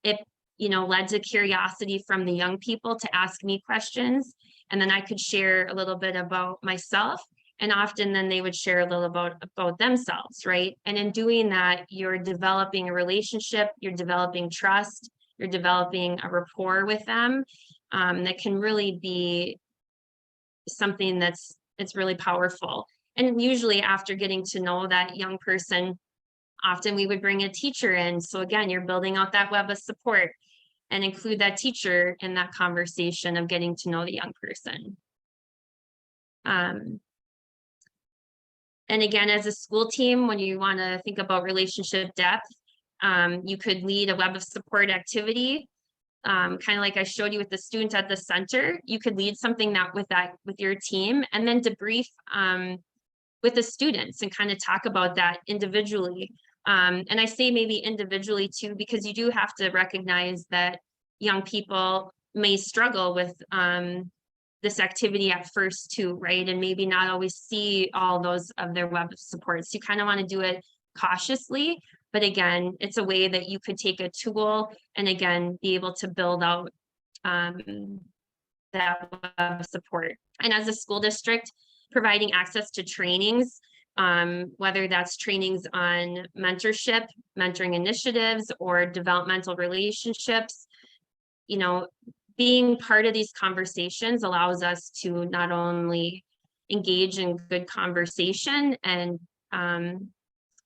It, you know, led to curiosity from the young people to ask me questions, and then I could share a little bit about myself, and often then they would share a little about themselves, right? And in doing that, you're developing a relationship, you're developing trust, you're developing a rapport with them that can really be something it's really powerful. And usually after getting to know that young person, often we would bring a teacher in. So again, you're building out that web of support and include that teacher in that conversation of getting to know the young person. And again, as a school team, when you want to think about relationship depth, you could lead a web of support activity. Kind of like I showed you with the student at the center, you could lead something with your team, and then debrief with the students and kind of talk about that individually. And I say maybe individually too, because you do have to recognize that young people may struggle with this activity at first too, right? And maybe not always see all those of their web of supports. You kind of want to do it cautiously, but again, it's a way that you could take a tool and again, be able to build out that web of support. And as a school district, providing access to trainings, whether that's trainings on mentorship, mentoring initiatives, or developmental relationships, you know, being part of these conversations allows us to not only engage in good conversation and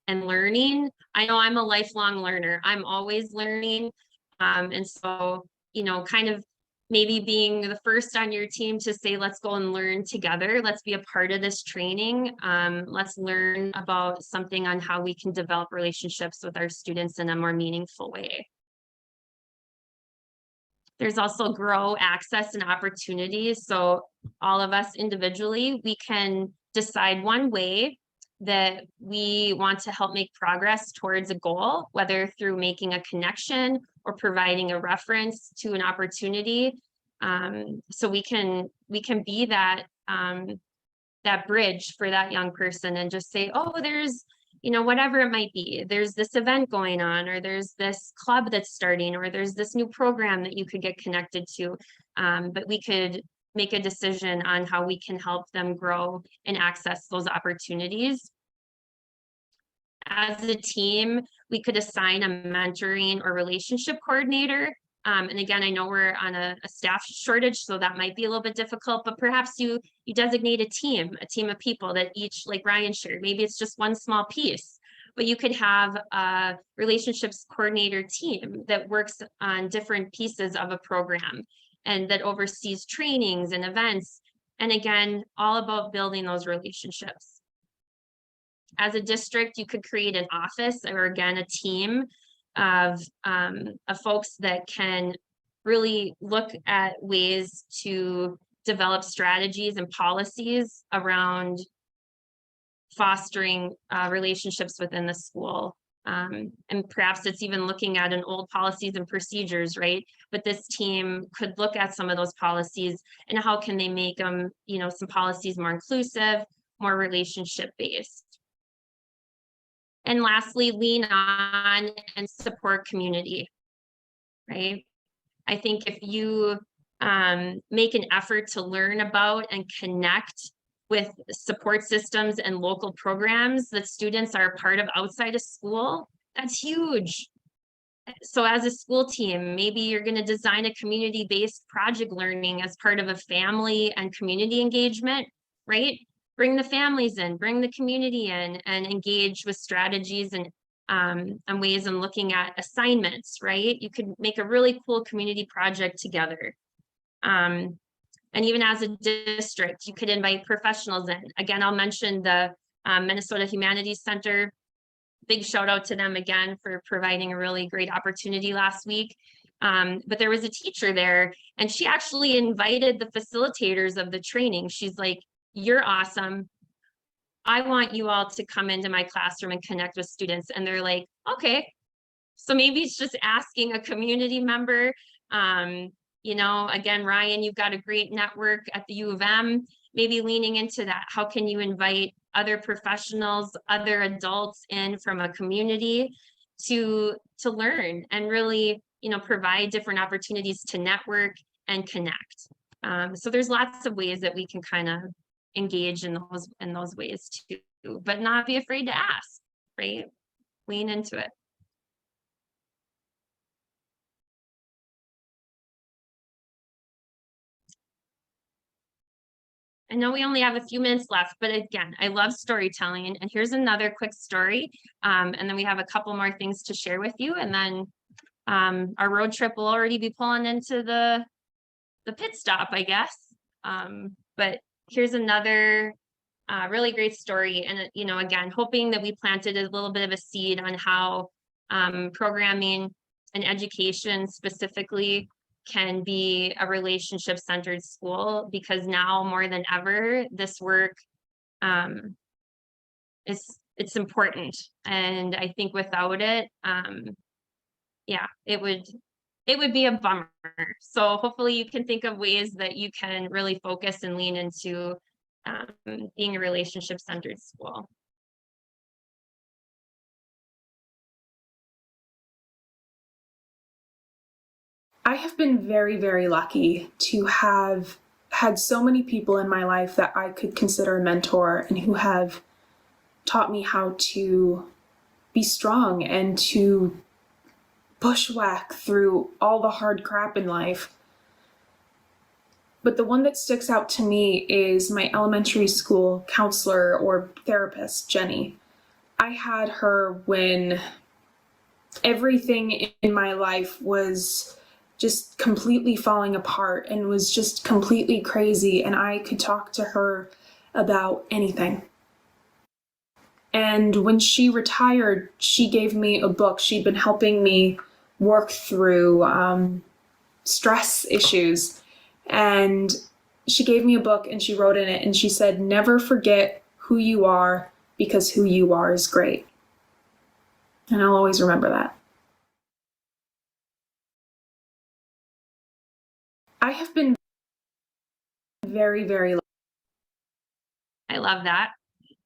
learning. I know I'm a lifelong learner. I'm always learning. And so, you know, kind of maybe being the first on your team to say, let's go and learn together. Let's be a part of this training. Let's learn about something on how we can develop relationships with our students in a more meaningful way. There's also grow, access, and opportunities. So all of us individually, we can decide one way that we want to help make progress towards a goal, whether through making a connection or providing a reference to an opportunity. So we can be that that bridge for that young person and just say, oh, there's, you know, whatever it might be, there's this event going on, or there's this club that's starting, or there's this new program that you could get connected to. But we could make a decision on how we can help them grow and access those opportunities. As a team, we could assign a mentoring or relationship coordinator And again, I know we're on a staff shortage, so that might be a little bit difficult, but perhaps you designate a team of people that each, like Ryan shared, maybe it's just one small piece, but you could have a relationships coordinator team that works on different pieces of a program and that oversees trainings and events. And again, all about building those relationships. As a district, you could create an office or again, a team of folks that can really look at ways to develop strategies and policies around fostering relationships within the school. And perhaps it's even looking at an old policies and procedures, right? But this team could look at some of those policies and how can they make them, you know, some policies more inclusive, more relationship based. And lastly, lean on and support community, right? I think if you make an effort to learn about and connect with support systems and local programs that students are a part of outside of school, that's huge. So as a school team, maybe you're going to design a community-based project learning as part of a family and community engagement, right? Bring the families in, bring the community in, and engage with strategies and ways of looking at assignments, right? You could make a really cool community project together. And even as a district, you could invite professionals in. Again, I'll mention the Minnesota Humanities Center. Big shout out to them again for providing a really great opportunity last week. But there was a teacher there and she actually invited the facilitators of the training. She's like, "You're awesome. I want you all to come into my classroom and connect with students." And they're like, "Okay." So maybe it's just asking a community member. You know, again, Ryan, you've got a great network at the U of M, maybe leaning into that. How can you invite other professionals, other adults in from a community to learn and really, you know, provide different opportunities to network and connect. So there's lots of ways that we can kind of engage in those ways too, but not be afraid to ask, right? Lean into it. I know we only have a few minutes left, but again, I love storytelling. And here's another quick story. And then we have a couple more things to share with you. And then our road trip will already be pulling into the pit stop, I guess. But here's another really great story. And, you know, again, hoping that we planted a little bit of a seed on how programming and education specifically can be a relationship-centered school, because now more than ever, this work it's important. And I think without it, yeah, it would be a bummer. So hopefully you can think of ways that you can really focus and lean into being a relationship-centered school.
I have been very, very lucky to have had so many people in my life that I could consider a mentor and who have taught me how to be strong and to bushwhack through all the hard crap in life. But the one that sticks out to me is my elementary school counselor or therapist, Jenny. I had her when everything in my life was just completely falling apart and was just completely crazy, and I could talk to her about anything. And when she retired, she gave me a book. She'd been helping me work through stress issues, and she gave me a book and she wrote in it and she said, "Never forget who you are, because who you are is great." And I'll always remember that. I have been very, very lucky.
I love that.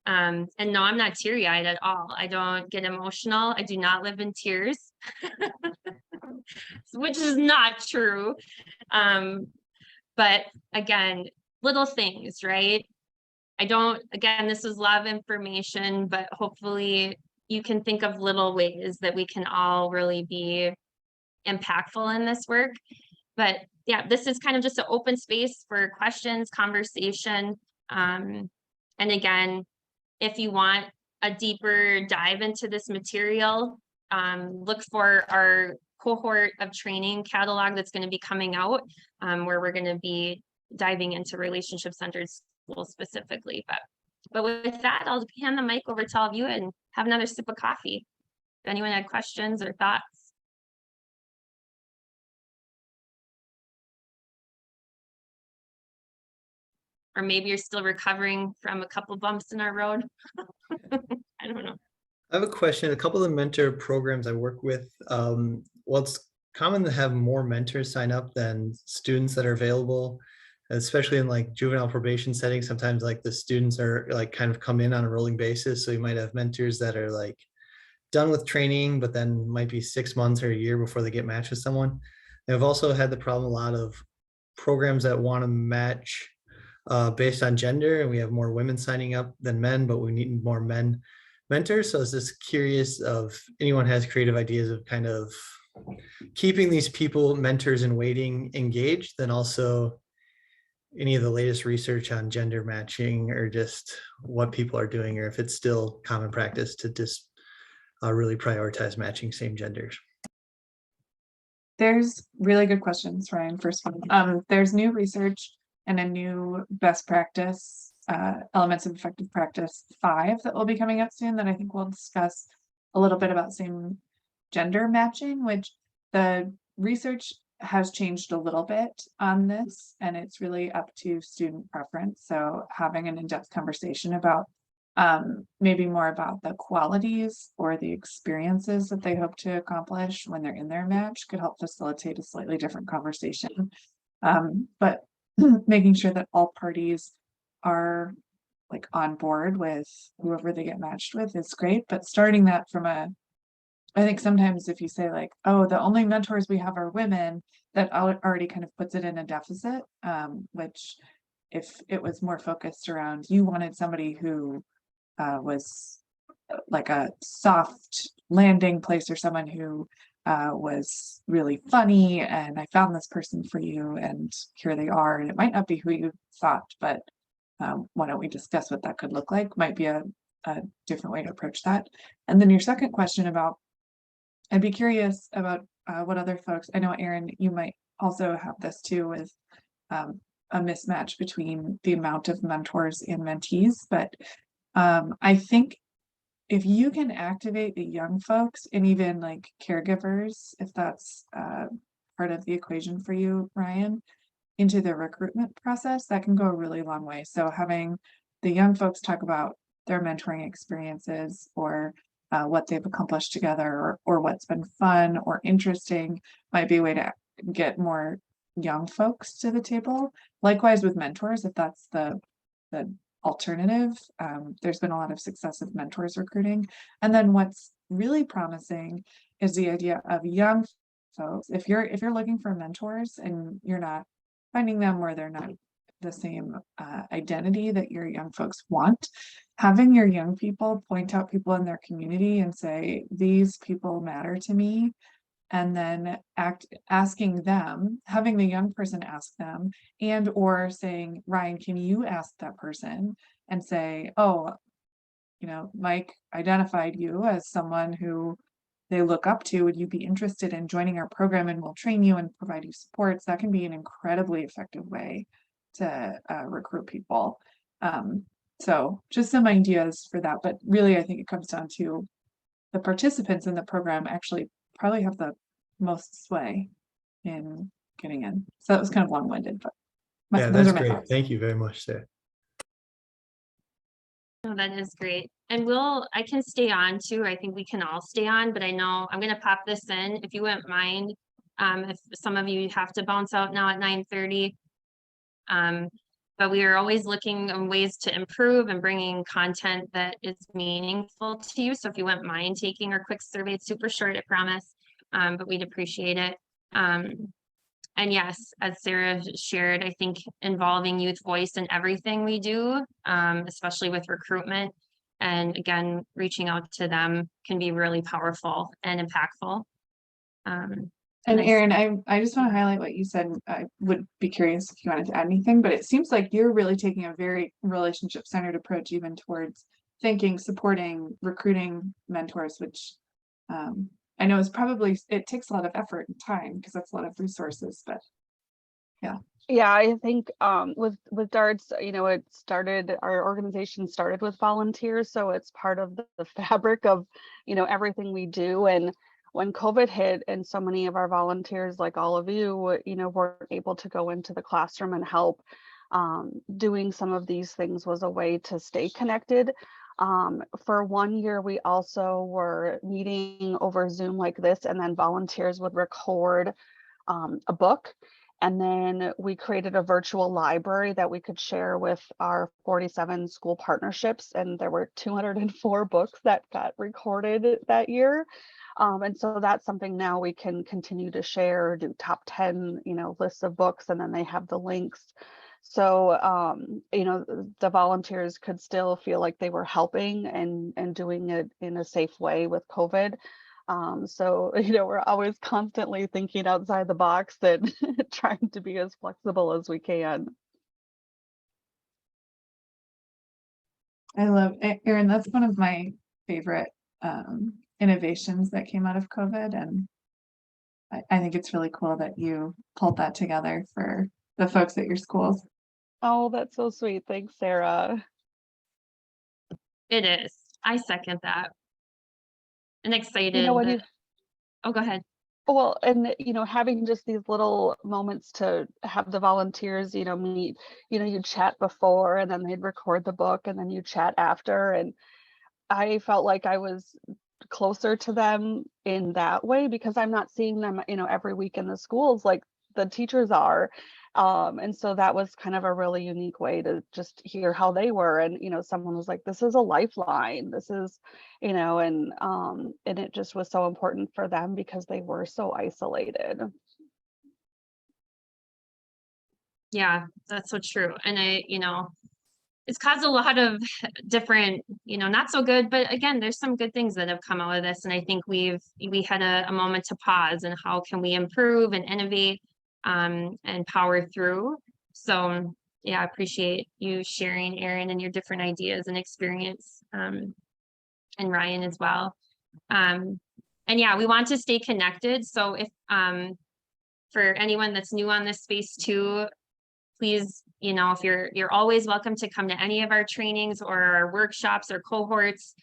And no, I'm not teary-eyed at all. I don't get emotional. I do not live in tears, which is not true. But again, little things, right? Again, this is a lot of information, but hopefully you can think of little ways that we can all really be impactful in this work. But yeah, this is kind of just an open space for questions, conversation. And again, if you want a deeper dive into this material, look for our cohort of training catalog that's going to be coming out, where we're going to be diving into relationship-centered schools specifically. But with that, I'll hand the mic over to all of you and have another sip of coffee. If anyone had questions or thoughts. Or maybe you're still recovering from a couple bumps in our road. I don't know.
I have a question. A couple of the mentor programs I work with, well, it's common to have more mentors sign up than students that are available, especially in like juvenile probation settings. Sometimes like the students are like kind of come in on a rolling basis. So you might have mentors that are like done with training, but then might be 6 months or a year before they get matched with someone. And I've also had the problem, a lot of programs that want to match based on gender, and we have more women signing up than men, but we need more men mentors. So I was just curious if anyone has creative ideas of kind of keeping these people, mentors in waiting, engaged, then also any of the latest research on gender matching or just what people are doing, or if it's still common practice to just really prioritize matching same genders.
There's really good questions, Ryan. First one, there's new research and a new best practice, elements of effective practice 5 that will be coming up soon that I think we'll discuss a little bit about same gender matching, which the research has changed a little bit on this, and it's really up to student preference. So having an in-depth conversation about maybe more about the qualities or the experiences that they hope to accomplish when they're in their match could help facilitate a slightly different conversation. But making sure that all parties are like on board with whoever they get matched with is great. But starting that from I think sometimes if you say like, oh, the only mentors we have are women, that already kind of puts it in a deficit, which if it was more focused around, you wanted somebody who was like a soft landing place, or someone who was really funny, and I found this person for you and here they are, and it might not be who you thought, but why don't we discuss what that could look like, might be a different way to approach that. And then your second question about, I'd be curious about what other folks, I know Erin, you might also have this too, with a mismatch between the amount of mentors and mentees, but I think if you can activate the young folks and even like caregivers, if that's part of the equation for you, Ryan, into the recruitment process, that can go a really long way. So having the young folks talk about their mentoring experiences, or what they've accomplished together, or what's been fun or interesting, might be a way to get more young folks to the table. Likewise with mentors, if that's the alternative, there's been a lot of success with mentors recruiting. And then what's really promising is the idea of young folks. If you're looking for mentors and you're not finding them, or they're not the same identity that your young folks want, having your young people point out people in their community and say, these people matter to me, and then asking them, having the young person ask them, and or saying, Ryan, can you ask that person and say, oh, you know, Mike identified you as someone who they look up to. Would you be interested in joining our program, and we'll train you and provide you supports? That can be an incredibly effective way to recruit people. So just some ideas for that, but really I think it comes down to the participants in the program actually probably have the most sway in getting in. So that was kind of long-winded, but
Yeah,
those
that's
are my
great.
thoughts.
Thank you very much, Sarah.
Oh, that is great. And I can stay on too. I think we can all stay on, but I know I'm going to pop this in if you wouldn't mind. If some of you have to bounce out now at 9:30. But we are always looking at ways to improve and bringing content that is meaningful to you. So if you wouldn't mind taking our quick survey, it's super short, I promise, but we'd appreciate it. And yes, as Sarah shared, I think involving youth voice in everything we do, especially with recruitment, and again, reaching out to them can be really powerful and impactful.
And
Nice.
Erin, I just want to highlight what you said. I would be curious if you wanted to add anything, but it seems like you're really taking a very relationship-centered approach even towards thinking, supporting, recruiting mentors, which I know is probably, it takes a lot of effort and time because that's a lot of resources, but yeah.
Yeah, I think with darts, it started, our organization started with volunteers, so it's part of the fabric of everything we do. And when COVID hit and so many of our volunteers, like all of you, weren't able to go into the classroom and help, doing some of these things was a way to stay connected. For 1 year, we also were meeting over Zoom like this, and then volunteers would record a book. And then we created a virtual library that we could share with our 47 school partnerships. And there were 204 books that got recorded that year. And so that's something now we can continue to share, do top 10, lists of books, and then they have the links. So, the volunteers could still feel like they were helping and doing it in a safe way with COVID. So, we're always constantly thinking outside the box and trying to be as flexible as we can.
I love Erin. That's one of my favorite innovations that came out of COVID. And I think it's really cool that you pulled that together for the folks at your schools.
Oh, that's so sweet. Thanks, Sarah.
It is. I second that. And excited
when
that, oh, go ahead.
Well, and having just these little moments to have the volunteers, meet, you chat before and then they'd record the book and then you chat after. And I felt like I was closer to them in that way because I'm not seeing them, every week in the schools like the teachers are. And so that was kind of a really unique way to just hear how they were. And, someone was like, this is a lifeline. This is, and it just was so important for them because they were so isolated.
Yeah, that's so true. And it's caused a lot of different, not so good, but again, there's some good things that have come out of this. And I think we had a moment to pause and how can we improve and innovate and power through. So yeah, I appreciate you sharing, Erin, and your different ideas and experience, and Ryan as well. And yeah, we want to stay connected. So if for anyone that's new on this space too, please, if you're always welcome to come to any of our trainings or our workshops or cohorts.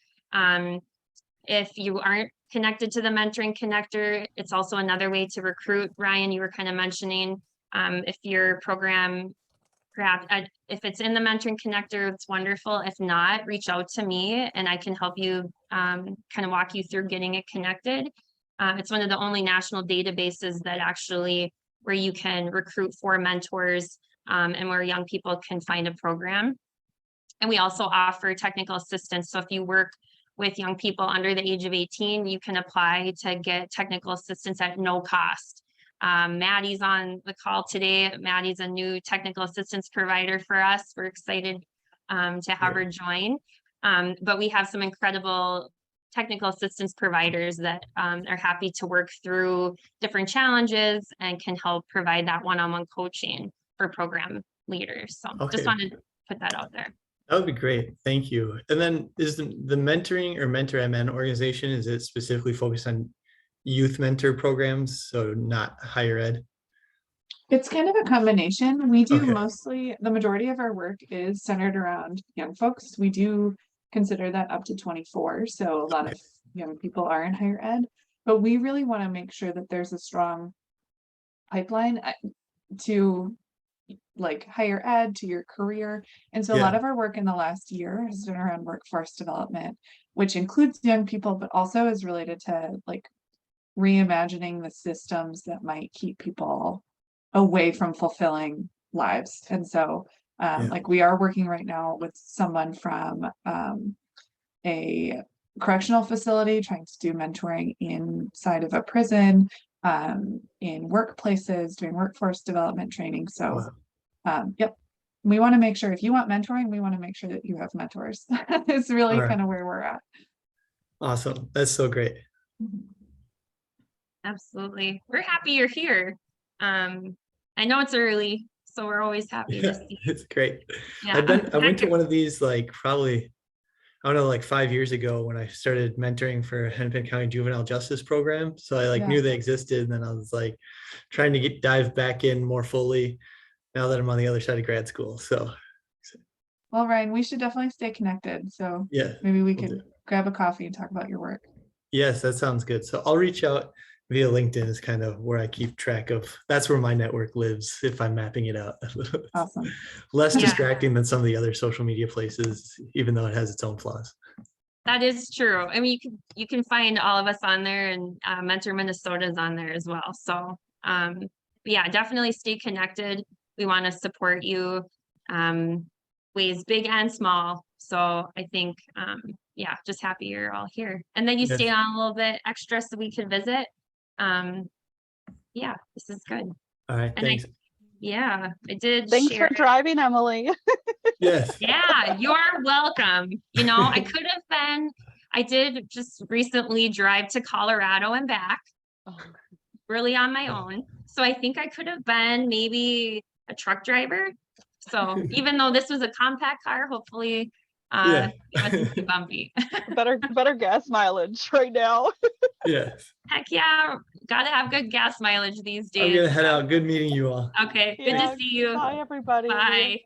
If you aren't connected to the Mentoring Connector, it's also another way to recruit. Ryan, you were kind of mentioning, if your program, perhaps if it's in the Mentoring Connector, it's wonderful. If not, reach out to me and I can help you kind of walk you through getting it connected. It's one of the only national databases that actually where you can recruit for mentors and where young people can find a program. And we also offer technical assistance. So if you work with young people under the age of 18, you can apply to get technical assistance at no cost. Maddie's on the call today. Maddie's a new technical assistance provider for us. We're excited to have her join. But we have some incredible technical assistance providers that are happy to work through different challenges and can help provide that one-on-one coaching for program leaders. So just wanted to put that out there.
That would be great. Thank you. And then is the mentoring or Mentor MN organization, is it specifically focused on youth mentor programs, so not higher ed?
It's kind of a combination. We do mostly, the majority of our work is centered around young folks. We do consider that up to 24. So a lot of young people are in higher ed, but we really want to make sure that there's a strong pipeline to like higher ed to your career. And so a lot of our work in the last year has been around workforce development, which includes young people, but also is related to like reimagining the systems that might keep people away from fulfilling lives. And so like we are working right now with someone from a correctional facility trying to do mentoring inside of a prison, in workplaces, doing workforce development training. So yep, we want to make sure if you want mentoring, we want to make sure that you have mentors. It's really kind of where we're at.
Awesome. That's so great.
Absolutely. We're happy you're here. I know it's early, so we're always happy to
Yeah,
see.
it's great.
Yeah.
I went to one of these like probably, I don't know, like 5 years ago when I started mentoring for Hennepin County Juvenile Justice Program. So I like
Yeah.
knew they existed, and then I was like trying to dive back in more fully now that I'm on the other side of grad school. So
Well, Ryan, we should definitely stay connected. So
yeah,
maybe we
we'll
could
do.
grab a coffee and talk about your work.
Yes, that sounds good. So I'll reach out via LinkedIn is kind of where I keep track of. That's where my network lives if I'm mapping it out.
Awesome.
Less
Yeah.
distracting than some of the other social media places, even though it has its own flaws.
That is true. I mean, you can find all of us on there, and Mentor Minnesota is on there as well. So yeah, definitely stay connected. We want to support you ways big and small. So I think yeah, just happy you're all here. And then you
Yes.
stay on a little bit extra so we can visit. Yeah, this is good.
All right,
And
thanks.
yeah, I did
Thanks
share.
for driving, Emily.
Yes.
Yeah, you're welcome. You know, I could have been, I did just recently drive to Colorado and back, really on my own. So I think I could have been maybe a truck driver. So even though this was a compact car, hopefully
Yeah.
it wasn't too bumpy.
better gas mileage right now.
Yes.
Heck yeah, gotta have good gas mileage these
I'm
days.
gonna head out. Good meeting you all.
Okay, good
Yeah,
to see you.
bye everybody.
Bye.